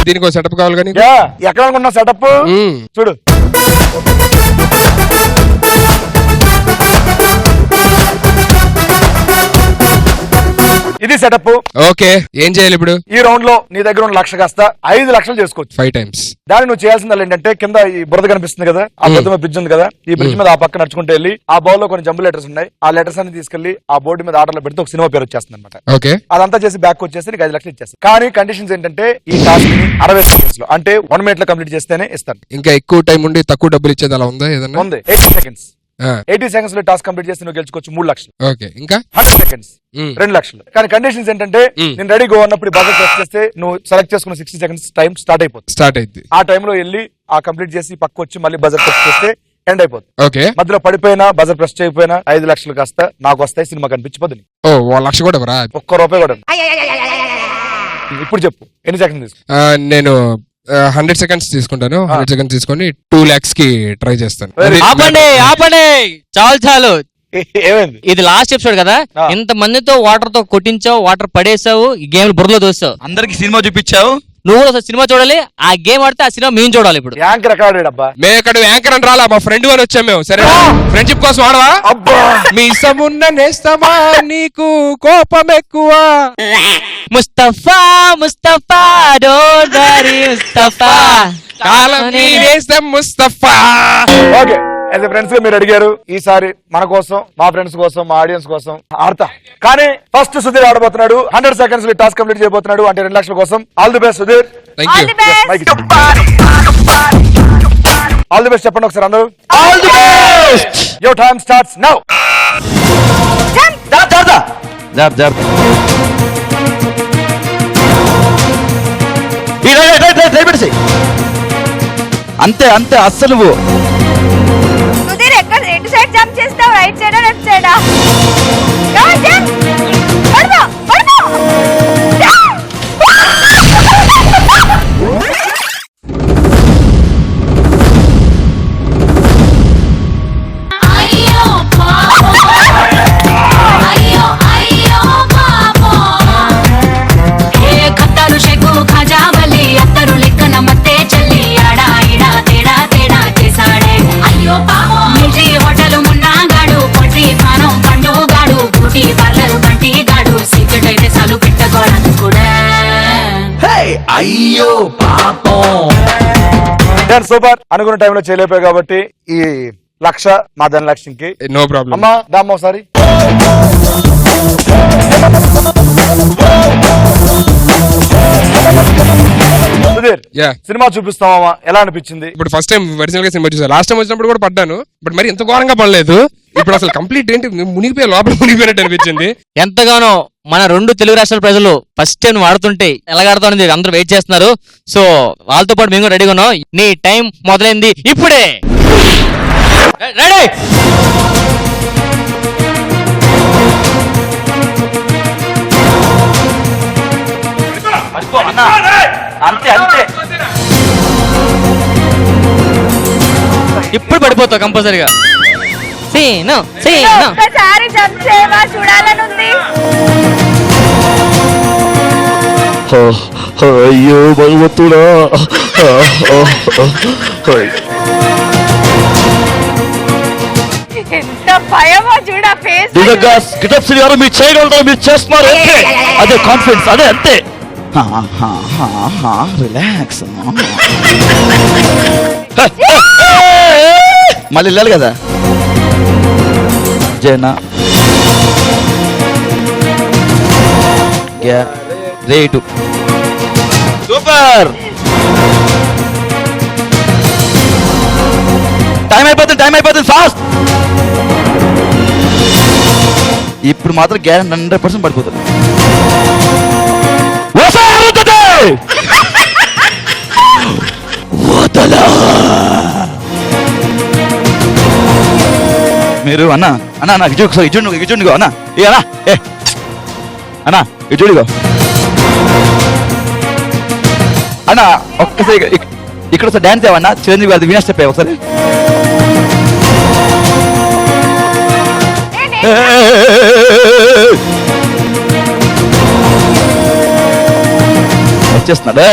దీనికి సెటప్ కావాలి కానీ ఎక్కడ అనుకున్నా సెటప్ చూడు. ఇది సెటప్. ఓకే, ఏం చేయాలి ఇప్పుడు? ఈ రౌండ్ లో నీ దగ్గర ఉన్న 1,00,000 కాస్త 5 లక్షలు చేసుకోవచ్చు 5 times. దాన్ని నువ్వు చేయాల్సింది ఏంటంటే, కింద ఈ బురద కనిపిస్తుంది కదా, ఆ బురద బ్రిడ్జ్ ఉంది కదా, ఈ బ్రిడ్జ్ మీద ఆ పక్క నడుచుకుంటూ వెళ్ళి ఆ బౌల్ లో కొన్ని జంబు లెటర్స్ ఉన్నాయి, ఆ లెటర్స్ అన్ని తీసుకెళ్లి ఆ బోర్డు మీద ఆర్డర్ లో పెడితే ఒక సినిమా పేరు వచ్చేస్తుంది అనమాట. ఓకే, అదంతా చేసి బ్యాక్ వచ్చేసి నీకు 5 లక్షలు ఇచ్చేస్తాను. కానీ కండిషన్స్ ఏంటంటే, ఈ టాస్క్ ని 60 సెకండ్స్ లో అంటే 1 minute లో కంప్లీట్ చేస్తేనే ఇస్తాను. ఇంకా ఎక్కువ టైం ఉండి తక్కువ డబ్బులు ఇచ్చేది అలా ఉందా? ఏదన్నా ఉంది. 80 seconds. 80 seconds లో టాస్క్ కంప్లీట్ చేస్తే నువ్వు గెలుచుకోవచ్చు 3 లక్షలు. ఓకే, ఇంకా 100 seconds 2 లక్షలు. కానీ కండిషన్స్ ఏంటంటే, నేను రెడీ గో అన్నప్పుడు బజర్ ప్రెస్ చేస్తే నువ్వు సెలెక్ట్ చేసుకున్న 60 seconds టైం స్టార్ట్ అయిపోతుంది. ఆ టైంలో వెళ్ళి ఆ కంప్లీట్ చేసి పక్క వచ్చి మళ్ళీ బజర్ ప్రెస్ చేస్తే ఎండ్ అయిపోతుంది. ఓకే, మధ్యలో పడిపోయినా బజర్ ప్రెస్ చేయకపోయినా 5 లక్షలు కాస్త నాకు వస్తాయి, సినిమా కనిపించిపోతుంది. ఓ, 1 లక్ష కూడా రా, ₹1 కూడా. ఇప్పుడు చెప్పు ఎన్ని సెకండ్స్ తీసుకో. నేను 100 seconds తీసుకుంటాను. 100 seconds తీసుకొని 2 lakhs కి ట్రై చేస్తాను. ఆపండి చాలు. ఏమైంది? ఇది లాస్ట్ ఎపిసోడ్ కదా, ఇంత మందితో వాటర్ తో కొట్టించావు, వాటర్ పడేసావు, ఈ గేమ్ బుర్రలో దోస్తావు, అందరికి సినిమా చూపించావు. నువ్వు కూడా సినిమా చూడాలి, ఆ గేమ్ ఆడితే ఆ సినిమా మేము చూడాలి. ఇప్పుడు యాంకర్ ఎక్కడా? మేము ఇక్కడ యాంకర్ అని రాలా, మా ఫ్రెండ్ అని వచ్చాం మేము. సరే, ఫ్రెండ్షిప్ కోసం ఆడవా? మీ ఇష్టమున్న నేస్తమా, నీకు కోపం ఎక్కువ. ముస్తఫా ముస్తఫా డోంట్ వరీ ముస్తఫా, కాలం నీ నేస్తం Mustafa. Okay, as a friends గా మీరు అడిగారు, ఈసారి మన కోసం, మా ఫ్రెండ్స్ కోసం, మా ఆడియన్స్ కోసం ఆడతా. కానీ ఫస్ట్ సుధీర్ ఆడబోతున్నాడు. 100 seconds లో టాస్క్ కంప్లీట్ చేయబోతున్నాడు, అంటే 2 లక్షల కోసం. All the best Sudheer. All the best చెప్పండి ఒకసారి అందరూ. All the best. Your time starts now. అంతే అంతే, అస్సలు నువ్వు సుధీర్ ఎక్కడ ఎటు సైడ్ జంప్ చేస్తావు? రైట్ సైడా లెఫ్ట్ సైడా? అయ్యో పాపం. సూపర్. అనుకున్న టైంలో చేయలేకపోయావు కాబట్టి ఈ 1,00,000 మా ధనలక్ష్మికి. No problem. అమ్మా దామ్మ ఒకసారి. సుధీర్, సినిమా చూపిస్తావా, ఎలా అనిపించింది? ఇప్పుడు ఫస్ట్ టైం ఒరిజినల్ గా సినిమా చూసాను. లాస్ట్ టైం వచ్చినప్పుడు కూడా పడ్డాను, బట్ మరి ఎంత ఘోరంగా పడలేదు. ఇప్పుడు అసలు కంప్లీట్ ఏంటి, మునిగిపోయి లోపల మునిగిపోయినట్టు అనిపించింది. ఎంతగానో మన 2 తెలుగు రాష్ట్రాల ప్రజలు ఫస్ట్ టైం ఆడుతుంటే ఎలా ఆడుతా అందరూ వెయిట్ చేస్తున్నారు. సో వాళ్ళతో పాటు మేము రెడీగా ఉన్నాం. నీ టైం మొదలైంది ఇప్పుడే. రెడీ? అంతే అంతే, ఇప్పుడు పడిపోతావు కంపల్సరీగా. ఒక్కసారి జంప్ చేయవా, చూడాలనుంది. అయ్యో భగవంతుడా. ఎంత భయమో చూడ ఫేస్. మీరు చేయగలరా, మీరు చేస్తున్నారు, అదే కాన్ఫిడెన్స్, అదే అంతే. రిలాక్స్. మళ్ళీ వెళ్ళాలి కదా. జనా రేటు సూపర్. టైం అయిపోతుంది ఫాస్ట్. ఇప్పుడు మాత్రం గ్యారెంటీ 100% పడిపోతుంది. మీరు అన్నా అన్నా నాకు ఇజుడిగో అన్నా అన్నా అన్నా ఇజుడిగో అన్నా ఒక్కసారి ఇక్కడ ఒకసారి డాన్స్ ఏమన్నా చిరంజీవి గారి వినాశ చెప్పే ఒకసారి. వచ్చేస్తున్నాడు.